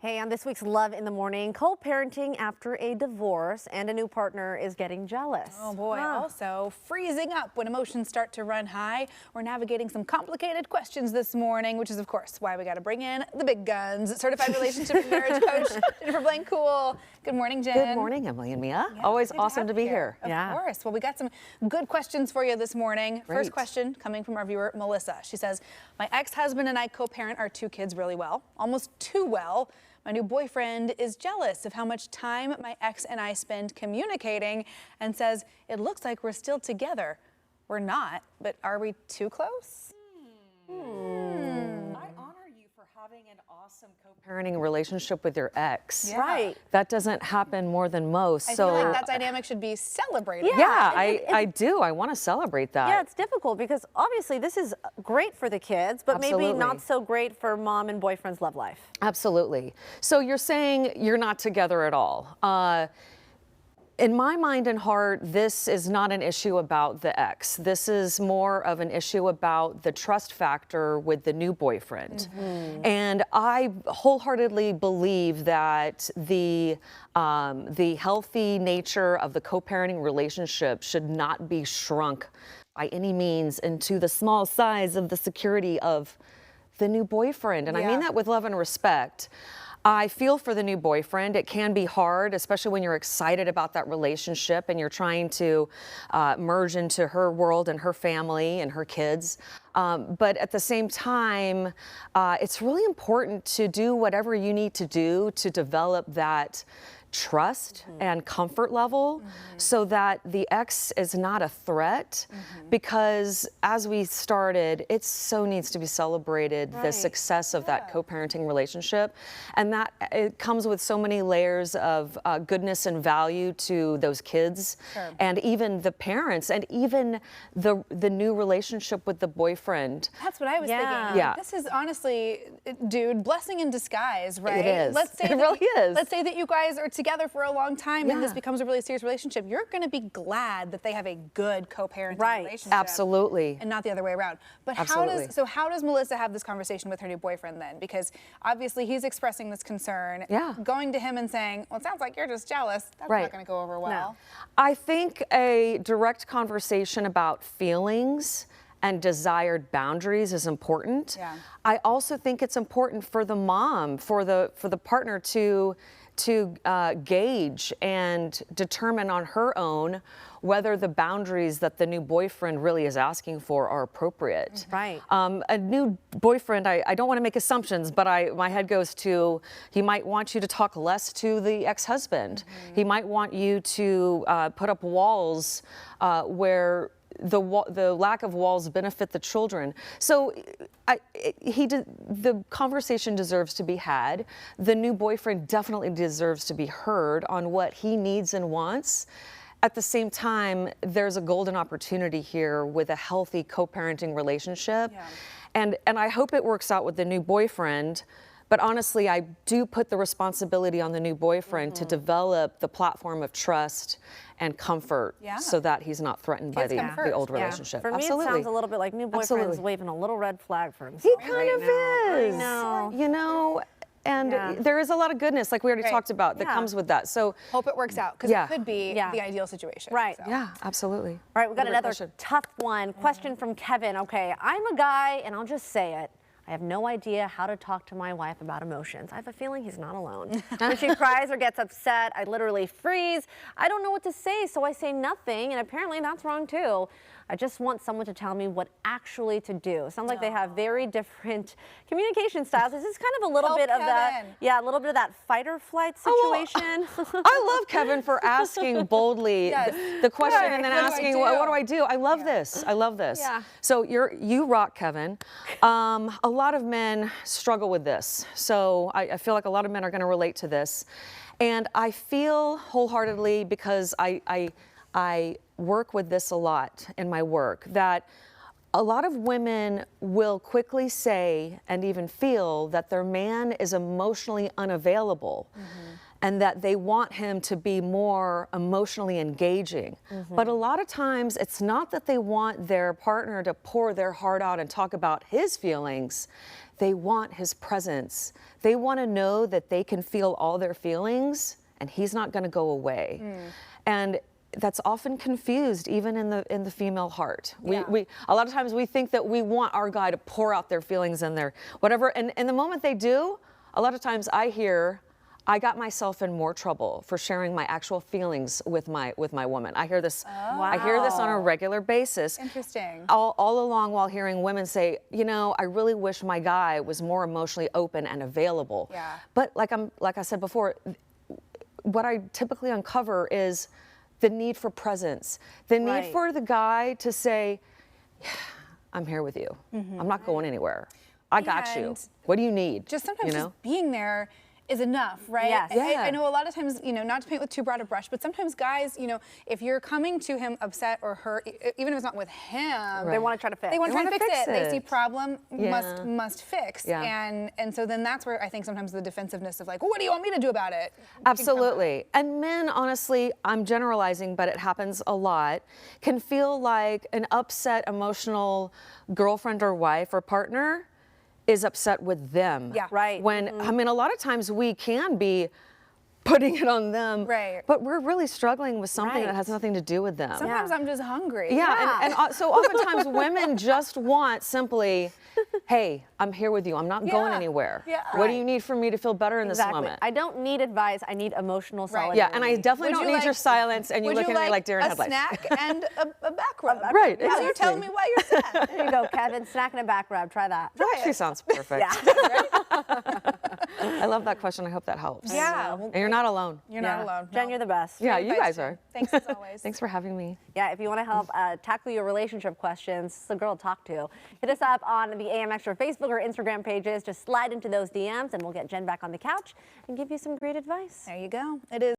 Hey, on this week's Love in the Morning, co-parenting after a divorce and a new partner is getting jealous. Oh boy, also freezing up when emotions start to run high. We're navigating some complicated questions this morning, which is of course why we got to bring in the big guns. Certified relationship and marriage coach, Jennifer Blancool. Good morning, Jen. Good morning, Emily and Mia. Yeah, Always good awesome to be here. Of course. Well, we got some good questions for you this morning. Great. First question coming from our viewer, Melissa. She says, my ex-husband and I co-parent our 2 kids really well, almost too well. My new boyfriend is jealous of how much time my ex and I spend communicating and says, it looks like we're still together. We're not, but are we too close? I honor you for having an awesome co-parenting relationship with your ex. Yeah. Right. That doesn't happen more than most. I feel like that dynamic should be celebrated. Yeah, I do. I want to celebrate that. Yeah, it's difficult because obviously this is great for the kids, but maybe Absolutely. not so great for mom and boyfriend's love life. Absolutely. So you're saying you're not together at all. In my mind and heart, this is not an issue about the ex. This is more of an issue about the trust factor with the new boyfriend. And I wholeheartedly believe that the healthy nature of the co-parenting relationship should not be shrunk by any means into the small size of the security of the new boyfriend. And I mean that with love and respect. I feel for the new boyfriend. It can be hard, especially when you're excited about that relationship and you're trying to merge into her world and her family and her kids. But at the same time, it's really important to do whatever you need to do to develop that trust and comfort level so that the ex is not a threat, because as we started, it so needs to be celebrated, the success of that co-parenting relationship, and that it comes with so many layers of goodness and value to those kids and even the parents and even the new relationship with the boyfriend. That's what I was thinking. Yeah. This is honestly, dude, blessing in disguise, right? It is. Let's say It really is. Let's say that you guys are together for a long time and this Yeah. becomes a really serious relationship. You're going to be glad that they have a good co-parenting relationship. Absolutely. And not the other way around. But Absolutely. how does Melissa have this conversation with her new boyfriend then? Because obviously he's expressing this concern. Yeah. Going to him and saying, well, it sounds like you're just jealous. That's not going to go over well. I think a direct conversation about feelings and desired boundaries is important. Yeah. I also think it's important for the mom, for the partner to gauge and determine on her own whether the boundaries that the new boyfriend really is asking for are appropriate. Right. A new boyfriend, I don't want to make assumptions, but my head goes to, he might want you to talk less to the ex-husband. He might want you to put up walls where the lack of walls benefit the children. So the conversation deserves to be had. The new boyfriend definitely deserves to be heard on what he needs and wants. At the same time, there's a golden opportunity here with a healthy co-parenting relationship. And I hope it works out with the new boyfriend. But honestly, I do put the responsibility on the new boyfriend to develop the platform of trust and comfort so that he's not threatened by the old relationship. For me, it sounds a little bit like new boyfriend's waving a little red flag for himself. He kind of is. I know. You know, and there is a lot of goodness, like we already talked about, that comes with that. So hope it works out, because it could be the ideal situation. Right. So. yeah, absolutely. All right, we've got another tough one. Question from Kevin. Okay, I'm a guy, and I'll just say it. I have no idea how to talk to my wife about emotions. I have a feeling he's not alone. When she cries or gets upset, I literally freeze. I don't know what to say, so I say nothing, and apparently that's wrong too. I just want someone to tell me what actually to do. Sounds like they have very different communication styles. This is kind of a little bit of that, a little bit of that fight or flight situation. I love Kevin for asking boldly the question and then asking, what do I do? I love this. I love this. Yeah. So you rock, Kevin. A lot of men struggle with this. So I feel like a lot of men are going to relate to this. And I feel wholeheartedly, because I work with this a lot in my work, that a lot of women will quickly say and even feel that their man is emotionally unavailable. and that they want him to be more emotionally engaging. But a lot of times it's not that they want their partner to pour their heart out and talk about his feelings. They want his presence. They want to know that they can feel all their feelings and he's not going to go away. And that's often confused even in the female heart. Yeah. We a lot of times we think that we want our guy to pour out their feelings and their whatever, and the moment they do, a lot of times I hear, I got myself in more trouble for sharing my actual feelings with my woman. I hear this. I hear this on a regular basis. Interesting. All along while hearing women say, you know, I really wish my guy was more emotionally open and available. Yeah. But like I said before, what I typically uncover is the need for presence, the need Right. for the guy to say, I'm here with you. I'm not going anywhere. I got you. And What do you need? Just sometimes you know? just being there is enough, right? Yes. Yeah. I know a lot of times, you know, not to paint with too broad a brush, but sometimes guys, you know, if you're coming to him upset or hurt, even if it's not with him, They want to try to fix. they want to try to wanna fix fix it. They see it. problem, Yeah. must fix. Yeah. And so then that's where I think sometimes the defensiveness of like, well, what do you want me to do about it? Absolutely. And men, honestly, I'm generalizing, but it happens a lot, can feel like an upset, emotional girlfriend or wife or partner is upset with them. Yeah. Right. When, I mean, a lot of times we can be putting it on them. Right. But we're really struggling with something that Right. has nothing to do with them. Sometimes Yeah. I'm just hungry. Yeah, and so oftentimes women just want simply, hey, I'm here with you. I'm not going Yeah, anywhere. yeah. What do Right. you need from me to feel better in Exactly. this moment? I don't need advice. I need emotional Right. solidarity. Yeah, and I definitely Would don't you need your like- silence and you Would looking at me like deer in a headlights. snack and a back rub? Right, Now you're exactly. telling me why you're sad. There you go, Kevin. Snack and a back rub. Try that. That actually sounds perfect. Yeah. I love that question. I hope that helps. Yeah. Well, And you're not alone. you're Yeah. not alone. Jen, No. you're the best. Yeah, Great you advice, guys Jen. are. Thanks as always. Thanks for having me. Yeah, if you want to help tackle your relationship questions, it's the girl to talk to. Hit us up on the AM Extra Facebook or Instagram pages. Just slide into those DMs and we'll get Jen back on the couch and give you some great advice. There you go. It is.